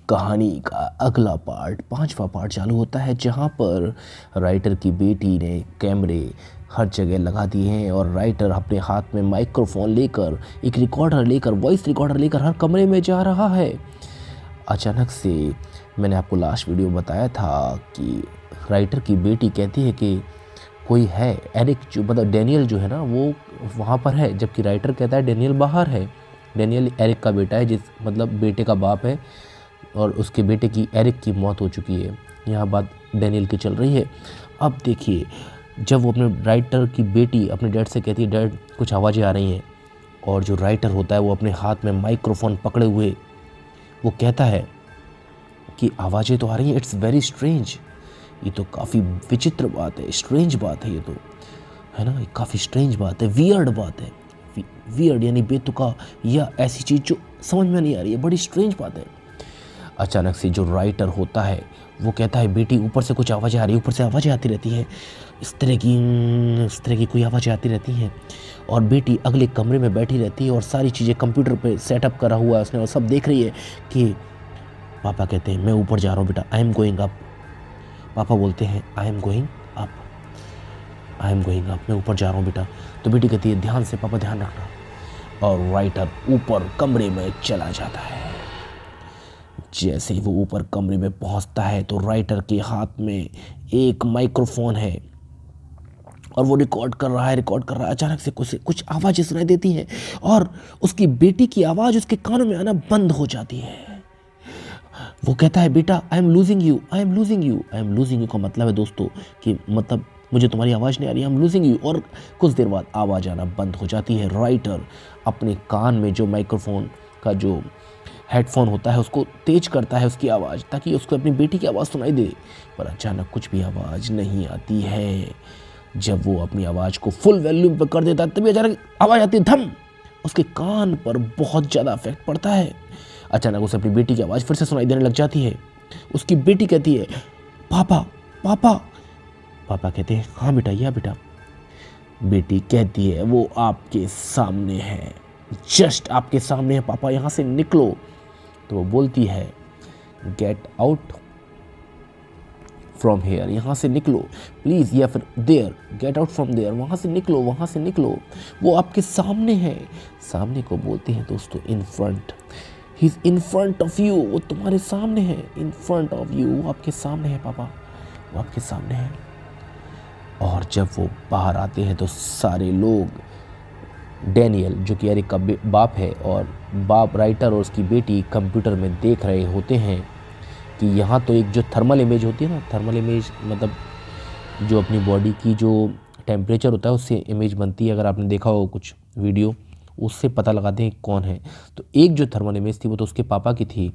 कहानी का अगला पार्ट, पांचवा पार्ट चालू होता है, जहाँ पर राइटर की बेटी ने कैमरे हर जगह लगा दिए हैं और राइटर अपने हाथ में माइक्रोफोन लेकर, एक रिकॉर्डर लेकर, वॉइस रिकॉर्डर लेकर हर कमरे में जा रहा है। अचानक से मैंने आपको लास्ट वीडियो बताया था कि राइटर की बेटी कहती है कि कोई है, एरिक जो मतलब डेनियल जो है ना वो वहाँ पर है, जबकि राइटर कहता है डेनियल बाहर है। डेनियल एरिक का बेटा है, जिस मतलब बेटे का बाप है, और उसके बेटे की एरिक की मौत हो चुकी है। यहाँ बात डेनियल की चल रही है। अब देखिए, जब वो अपने राइटर की बेटी अपने डैड से कहती है डैड कुछ आवाज़ें आ रही हैं, और जो राइटर होता है वो अपने हाथ में माइक्रोफोन पकड़े हुए वो कहता है कि आवाज़ें तो आ रही हैं, इट्स वेरी स्ट्रेंज, ये तो काफ़ी विचित्र बात है, स्ट्रेंज बात है, ये तो है ना, काफ़ी स्ट्रेंज बात है, वियर्ड बात है। वियर्ड यानी बेतुका, या ऐसी चीज़ जो समझ में नहीं आ रही है, बड़ी स्ट्रेंज बात है। अचानक से जो राइटर होता है वो कहता है बेटी ऊपर से कुछ आवाज़ें आ रही है, ऊपर से आवाज़ें आती रहती हैं, इस तरह की कोई आवाज़ें आती रहती हैं। और बेटी अगले कमरे में बैठी रहती है और सारी चीज़ें कंप्यूटर पे सेटअप करा हुआ है उसने, और सब देख रही है कि पापा कहते हैं मैं ऊपर जा रहा हूँ बेटा, आई एम गोइंग अप। पापा बोलते हैं I am going up, I am going up, मैं ऊपर जा रहा हूँ बेटा। तो बेटी कहती है ध्यान से पापा, ध्यान रखना। और राइटर ऊपर कमरे में चला जाता है। जैसे ही वो ऊपर कमरे में पहुंचता है तो राइटर के हाथ में एक माइक्रोफोन है और वो रिकॉर्ड कर रहा है। अचानक से कुछ आवाज़ें सुनाई देती हैं और उसकी बेटी की आवाज़ उसके कानों में आना बंद हो जाती है। वो कहता है बेटा I am losing you, I am losing you. I am losing you का मतलब है दोस्तों कि मतलब मुझे तुम्हारी आवाज़ नहीं आ रही, आई एम लूजिंग यू। और कुछ देर बाद आवाज़ आना बंद हो जाती है। राइटर अपने कान में जो माइक्रोफोन का जो हेडफोन होता है उसको तेज करता है उसकी आवाज़, ताकि उसको अपनी बेटी की आवाज़ सुनाई दे, पर अचानक कुछ भी आवाज़ नहीं आती है। जब वो अपनी आवाज़ को फुल वॉल्यूम पर कर देता है तभी अचानक आवाज़ आती है, धम। उसके कान पर बहुत ज़्यादा इफेक्ट पड़ता है। अचानक उसे अपनी बेटी की आवाज़ फिर से सुनाई देने लग जाती है। उसकी बेटी कहती है पापा पापा। पापा कहते हैं हाँ बेटा, या बेटा। बेटी कहती है वो आपके सामने है, जस्ट आपके सामने है पापा, यहाँ से निकलो। तो वो बोलती है गेट आउट फ्रॉम हेयर, यहाँ से निकलो प्लीज़, या फिर there, get out from there, वहाँ से निकलो, वहाँ से निकलो। वो आपके सामने है। सामने को बोलते हैं दोस्तों in front, he is in front of you, वो तुम्हारे सामने है, इन फ्रंट ऑफ यू, वो आपके सामने है पापा, वो आपके सामने है। और जब वो बाहर आते हैं तो सारे लोग, डेनियल जो कि एरिक का बाप है और बाप राइटर और उसकी बेटी कंप्यूटर में देख रहे होते हैं कि यहाँ तो एक जो थर्मल इमेज होती है ना, थर्मल इमेज मतलब जो अपनी बॉडी की जो टेम्परेचर होता है उससे इमेज बनती है। अगर आपने देखा हो कुछ वीडियो, उससे पता लगाते हैं कौन है। तो एक जो थर्मल इमेज थी वो तो उसके पापा की थी,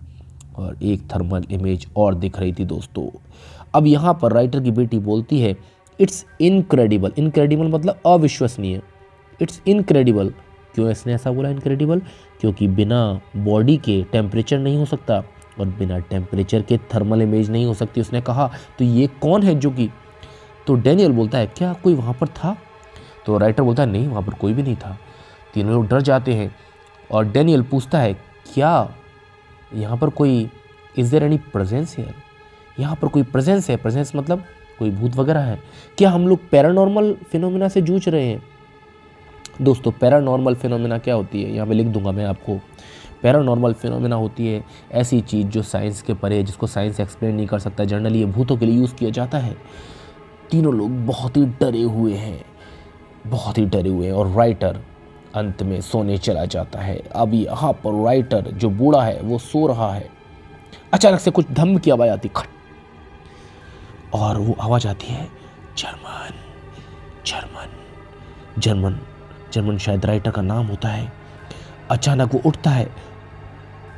और एक थर्मल इमेज और दिख रही थी दोस्तों। अब यहाँ पर राइटर की बेटी बोलती है इट्स इनक्रेडिबल। इनक्रेडिबल मतलब अविश्वसनीय। It's incredible. क्यों इसने ऐसा बोला इनक्रेडिबल? क्योंकि बिना बॉडी के टेम्परेचर नहीं हो सकता और बिना टेम्परेचर के थर्मल इमेज नहीं हो सकती, उसने कहा। तो ये कौन है जो कि, तो डेनियल बोलता है क्या कोई वहाँ पर था? तो राइटर बोलता है नहीं, वहाँ पर कोई भी नहीं था। तीनों लोग डर जाते हैं और डेनियल पूछता है क्या यहाँ पर कोई, is there any presence here, यहाँ पर कोई प्रेजेंस है? प्रेजेंस मतलब कोई भूत वगैरह है क्या? हम लोग पैरानॉर्मल फिनोमिना से जूझ रहे हैं। दोस्तों पैरानॉर्मल फिनोमिना क्या होती है, यहाँ पे लिख दूंगा मैं आपको। पैरानॉर्मल फिनोमिना होती है ऐसी चीज़ जो साइंस के परे है, जिसको साइंस एक्सप्लेन नहीं कर सकता। जनरली ये भूतों के लिए यूज़ किया जाता है। तीनों लोग बहुत ही डरे हुए हैं, बहुत ही डरे हुए हैं, और राइटर अंत में सोने चला जाता है। अब यहाँ पर राइटर जो बूढ़ा है वो सो रहा है। अचानक से कुछ धम की आवाज़ आती, खट, और वो आवाज़ आती है जर्मन जर्मन जर्मन जर्मन, शायद राइटर का नाम होता है। अचानक वो उठता है,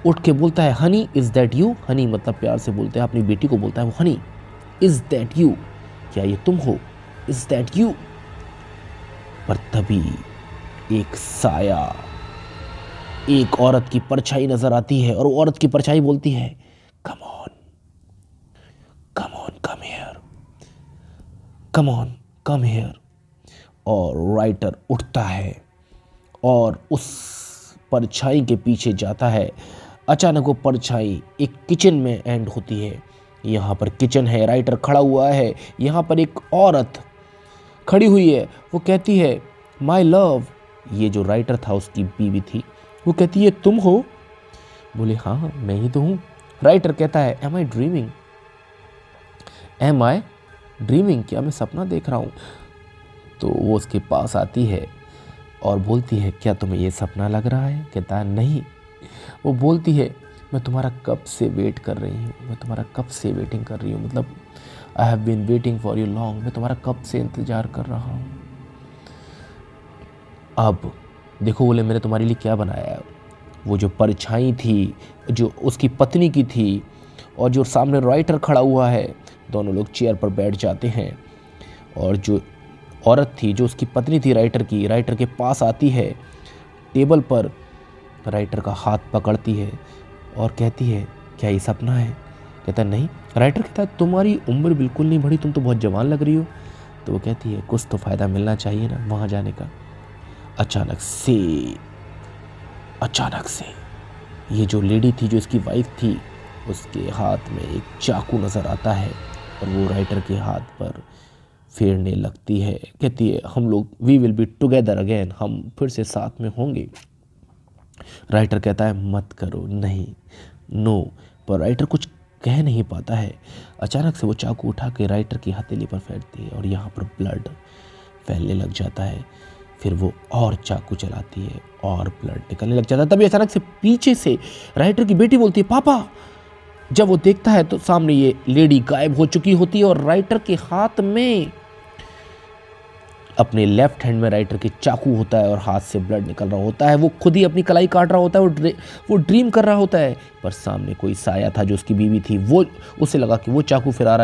उठ के बोलता है Honey is that you. Honey मतलब प्यार से बोलते हैं, अपनी बेटी को बोलता है वो, हनी इज़ दैट यू, क्या ये तुम हो? Is that you. पर तभी एक साया, एक औरत की परछाई नजर आती है और वो औरत की परछाई बोलती है come on come on come here, come on come here. और राइटर उठता है और उस परछाई के पीछे जाता है। अचानक वो परछाई एक किचन में एंड होती है। यहाँ पर किचन है, राइटर खड़ा हुआ है, यहाँ पर एक औरत खड़ी हुई है। वो कहती है माय लव। ये जो राइटर था उसकी बीवी थी। वो कहती है तुम हो? बोले हाँ मैं ही तो हूँ। राइटर कहता है एम आई ड्रीमिंग, एम आई ड्रीमिंग, क्या मैं सपना देख रहा हूँ? तो वो उसके पास आती है और बोलती है क्या तुम्हें ये सपना लग रहा है? कहता है नहीं। वो बोलती है मैं तुम्हारा कब से वेट कर रही हूँ, मैं तुम्हारा कब से वेटिंग कर रही हूँ, मतलब I have been waiting for you long, मैं तुम्हारा कब से इंतज़ार कर रहा हूँ। अब देखो बोले मैंने तुम्हारे लिए क्या बनाया है। वो जो परछाई थी जो उसकी पत्नी की थी और जो सामने राइटर खड़ा हुआ है, दोनों लोग चेयर पर बैठ जाते हैं और जो औरत थी जो उसकी पत्नी थी राइटर की, राइटर के पास आती है, टेबल पर राइटर का हाथ पकड़ती है और कहती है क्या ये सपना है? कहता है नहीं। राइटर कहता है तुम्हारी उम्र बिल्कुल नहीं बढ़ी, तुम तो बहुत जवान लग रही हो। तो वो कहती है कुछ तो फ़ायदा मिलना चाहिए ना वहाँ जाने का। अचानक से ये जो लेडी थी जो इसकी वाइफ थी उसके हाथ में एक चाकू नज़र आता है और वो राइटर के हाथ पर फेरने लगती है। कहती है हम लोग we will be together again, हम फिर से साथ में होंगे। राइटर कहता है मत करो, नहीं, नो। पर राइटर कुछ कह नहीं पाता है। अचानक से वो चाकू उठा के राइटर की हथेली पर फेरती है और यहाँ पर ब्लड फैलने लग जाता है। फिर वो और चाकू चलाती है और ब्लड निकलने लग जाता है। तभी अचानक से पीछे से राइटर की बेटी बोलती है पापा। जब वो देखता है तो सामने ये लेडी गायब हो चुकी होती है और राइटर के हाथ में अपने लेफ्ट हैंड में राइटर के चाकू होता है और हाथ से ब्लड निकल रहा होता है। वो खुद ही अपनी कलाई काट रहा होता है, वो ड्रीम कर रहा होता है। पर सामने कोई साया था जो उसकी बीवी थी, वो उसे लगा कि वो चाकू फिरा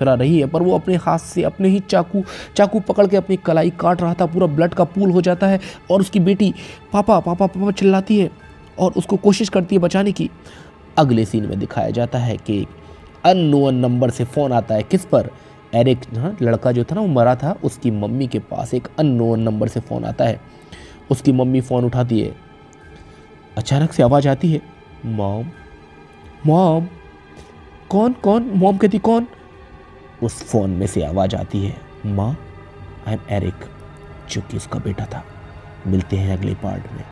रही है, पर वो अपने हाथ से अपने ही चाकू पकड़ के अपनी कलाई काट रहा था। पूरा ब्लड का पूल हो जाता है और उसकी बेटी पापा पापा पापा चिल्लाती है और उसको कोशिश करती है बचाने की। अगले सीन में दिखाया जाता है कि अननोन नंबर से फ़ोन आता है। किस पर? एरिक, हाँ, लड़का जो था ना वो मरा था, उसकी मम्मी के पास एक अननोन नंबर से फ़ोन आता है। उसकी मम्मी फ़ोन उठाती है। अचानक से आवाज़ आती है मॉम मॉम। कौन? मॉम कहती कौन? उस फ़ोन में से आवाज़ आती है माँ आई एम एरिक, जो कि उसका बेटा था। मिलते हैं अगले पार्ट में।